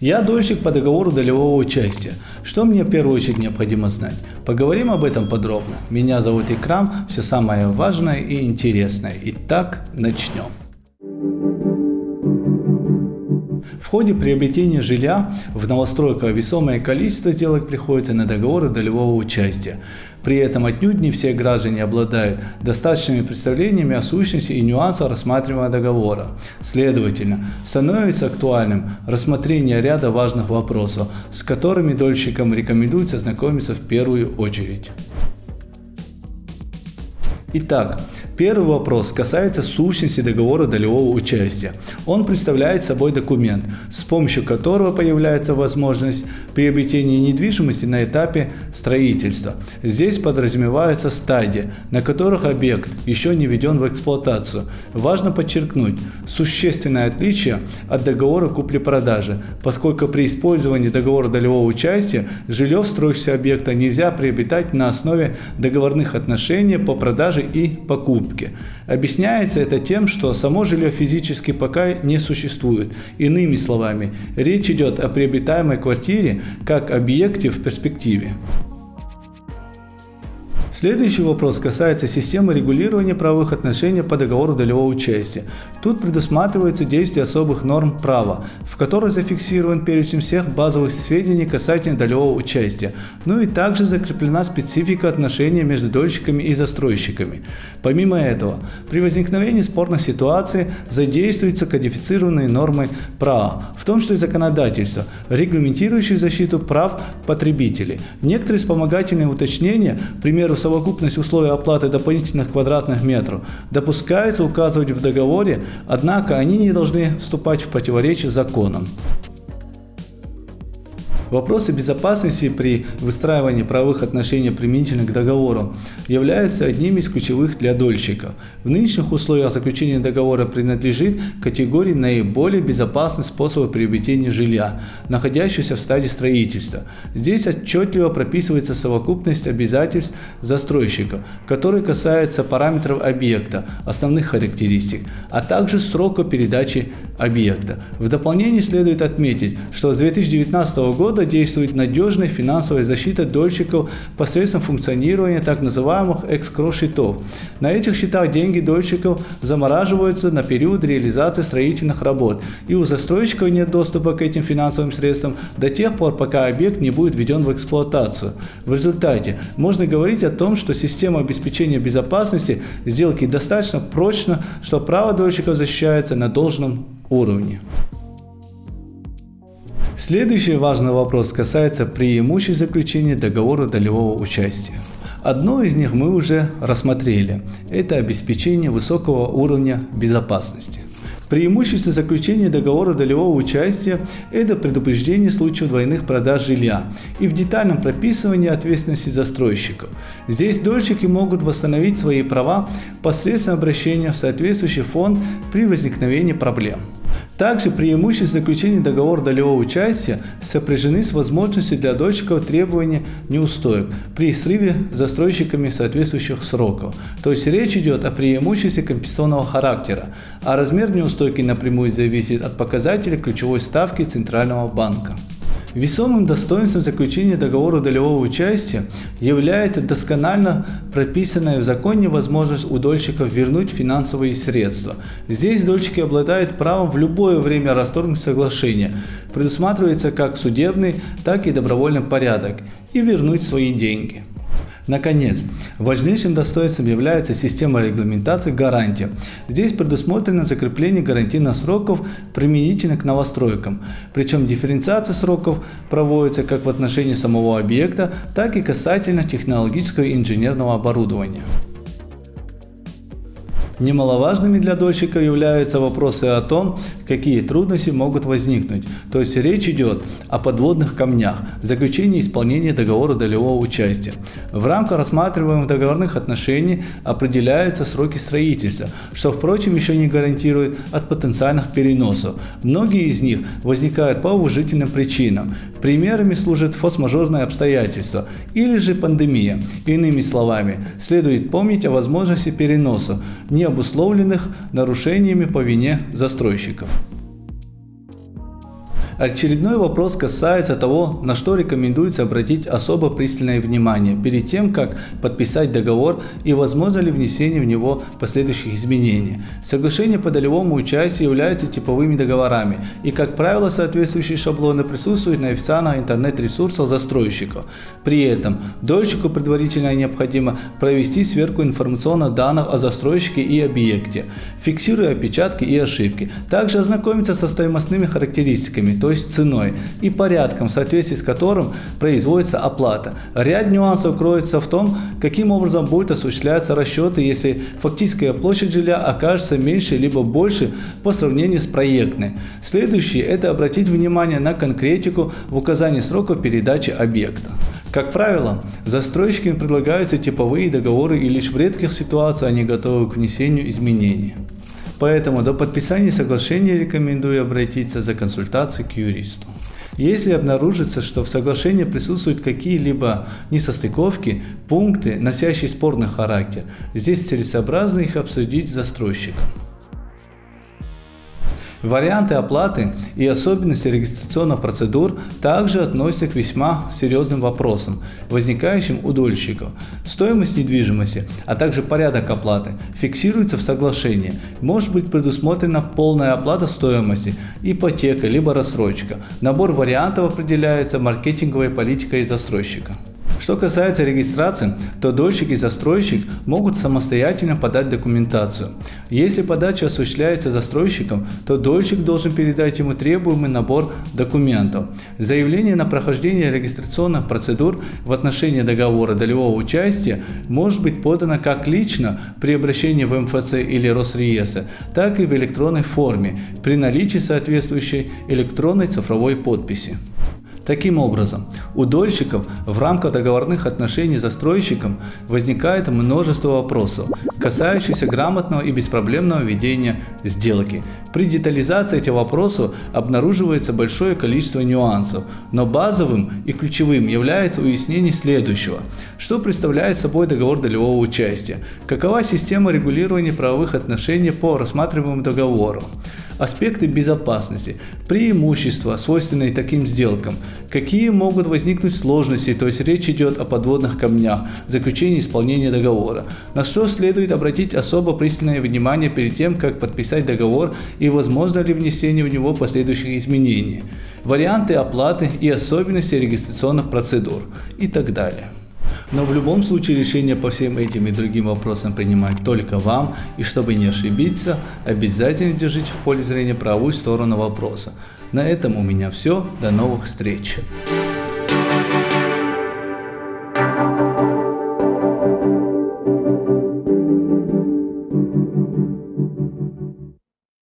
Я дольщик по договору долевого участия. Что мне в первую очередь необходимо знать? Поговорим об этом подробно. Меня зовут Икрам, все самое важное и интересное. Итак, начнем. В ходе приобретения жилья в новостройках весомое количество сделок приходится на договоры долевого участия. При этом отнюдь не все граждане обладают достаточными представлениями о сущности и нюансах рассматриваемого договора. Следовательно, становится актуальным рассмотрение ряда важных вопросов, с которыми дольщикам рекомендуется ознакомиться в первую очередь. Итак, первый вопрос касается сущности договора долевого участия. Он представляет собой документ, с помощью которого появляется возможность приобретения недвижимости на этапе строительства. Здесь подразумеваются стадии, на которых объект еще не введен в эксплуатацию. Важно подчеркнуть существенное отличие от договора купли-продажи, поскольку при использовании договора долевого участия жилье в строящегося объекта нельзя приобретать на основе договорных отношений по продаже и покупке. Объясняется это тем, что само жилье физически пока не существует. Иными словами, речь идет о приобретаемой квартире как объекте в перспективе. Следующий вопрос касается системы регулирования правовых отношений по договору долевого участия. Тут предусматривается действие особых норм права, в которой зафиксирован перечень всех базовых сведений касательно долевого участия, ну и также закреплена специфика отношений между дольщиками и застройщиками. Помимо этого, при возникновении спорных ситуаций задействуются кодифицированные нормы права, в том числе законодательство, регламентирующее защиту прав потребителей. Некоторые вспомогательные уточнения, к примеру, совокупность условий оплаты дополнительных квадратных метров, допускается указывать в договоре, однако они не должны вступать в противоречие с законом. Вопросы безопасности при выстраивании правовых отношений применительно к договору являются одними из ключевых для дольщиков. В нынешних условиях заключение договора принадлежит категории наиболее безопасных способов приобретения жилья, находящихся в стадии строительства. Здесь отчетливо прописывается совокупность обязательств застройщика, которые касаются параметров объекта, основных характеристик, а также срока передачи объекта. В дополнение следует отметить, что с 2019 года действует надежная финансовая защита дольщиков посредством функционирования так называемых эскроу-счетов. На этих счетах деньги дольщиков замораживаются на период реализации строительных работ, и у застройщиков нет доступа к этим финансовым средствам до тех пор, пока объект не будет введен в эксплуатацию. В результате можно говорить о том, что система обеспечения безопасности сделки достаточно прочна, что право дольщиков защищается на должном уровне. Следующий важный вопрос касается преимуществ заключения договора долевого участия. Одно из них мы уже рассмотрели – это обеспечение высокого уровня безопасности. Преимущество заключения договора долевого участия – это предупреждение случаев двойных продаж жилья и в детальном прописывании ответственности застройщиков. Здесь дольщики могут восстановить свои права посредством обращения в соответствующий фонд при возникновении проблем. Также преимущества заключения договора долевого участия сопряжены с возможностью для дольщиков требования неустоек при срыве застройщиками соответствующих сроков. То есть речь идет о преимуществе компенсационного характера, а размер неустойки напрямую зависит от показателей ключевой ставки Центрального банка. Весомым достоинством заключения договора долевого участия является досконально прописанная в законе возможность у дольщиков вернуть финансовые средства. Здесь дольщики обладают правом в любое время расторгнуть соглашение. Предусматривается как судебный, так и добровольный порядок и вернуть свои деньги. Наконец, важнейшим достоинством является система регламентации гарантий. Здесь предусмотрено закрепление гарантийных сроков применительно к новостройкам. Причем дифференциация сроков проводится как в отношении самого объекта, так и касательно технологического и инженерного оборудования. Немаловажными для дольщика являются вопросы о том, какие трудности могут возникнуть. То есть речь идет о подводных камнях в заключении исполнения договора долевого участия. В рамках рассматриваемых договорных отношений определяются сроки строительства, что, впрочем, еще не гарантирует от потенциальных переносов. Многие из них возникают по уважительным причинам. Примерами служат форс-мажорные обстоятельства или же пандемия. Иными словами, следует помнить о возможности переносов, не обусловленных нарушениями по вине застройщиков. Очередной вопрос касается того, на что рекомендуется обратить особо пристальное внимание перед тем, как подписать договор и возможно ли внесение в него последующих изменений. Соглашения по долевому участию являются типовыми договорами и, как правило, соответствующие шаблоны присутствуют на официальных интернет-ресурсах застройщиков. При этом дольщику предварительно необходимо провести сверку информационных данных о застройщике и объекте, фиксируя опечатки и ошибки. Также ознакомиться со стоимостными характеристиками, то есть ценой и порядком, в соответствии с которым производится оплата. Ряд нюансов кроется в том, каким образом будут осуществляться расчеты, если фактическая площадь жилья окажется меньше либо больше по сравнению с проектной. Следующее – это обратить внимание на конкретику в указании сроков передачи объекта. Как правило, застройщикам предлагаются типовые договоры и лишь в редких ситуациях они готовы к внесению изменений. Поэтому до подписания соглашения рекомендую обратиться за консультацией к юристу. Если обнаружится, что в соглашении присутствуют какие-либо несостыковки, пункты, носящие спорный характер, здесь целесообразно их обсудить с застройщиком. Варианты оплаты и особенности регистрационных процедур также относятся к весьма серьезным вопросам, возникающим у дольщиков. Стоимость недвижимости, а также порядок оплаты фиксируется в соглашении. Может быть предусмотрена полная оплата стоимости, ипотека либо рассрочка. Набор вариантов определяется маркетинговой политикой застройщика. Что касается регистрации, то дольщик и застройщик могут самостоятельно подать документацию. Если подача осуществляется застройщиком, то дольщик должен передать ему требуемый набор документов. Заявление на прохождение регистрационных процедур в отношении договора долевого участия может быть подано как лично при обращении в МФЦ или Росреестр, так и в электронной форме при наличии соответствующей электронной цифровой подписи. Таким образом, у дольщиков в рамках договорных отношений с застройщиком возникает множество вопросов, касающихся грамотного и беспроблемного ведения сделки. При детализации этих вопросов обнаруживается большое количество нюансов, но базовым и ключевым является уяснение следующего. Что представляет собой договор долевого участия? Какова система регулирования правовых отношений по рассматриваемому договору? Аспекты безопасности, преимущества, свойственные таким сделкам, какие могут возникнуть сложности, то есть речь идет о подводных камнях в заключении исполнения договора, на что следует обратить особо пристальное внимание перед тем, как подписать договор и возможно ли внесение в него последующих изменений, варианты оплаты и особенности регистрационных процедур и так далее. Но в любом случае решение по всем этим и другим вопросам принимать только вам, и чтобы не ошибиться, обязательно держите в поле зрения правую сторону вопроса. На этом у меня все, до новых встреч!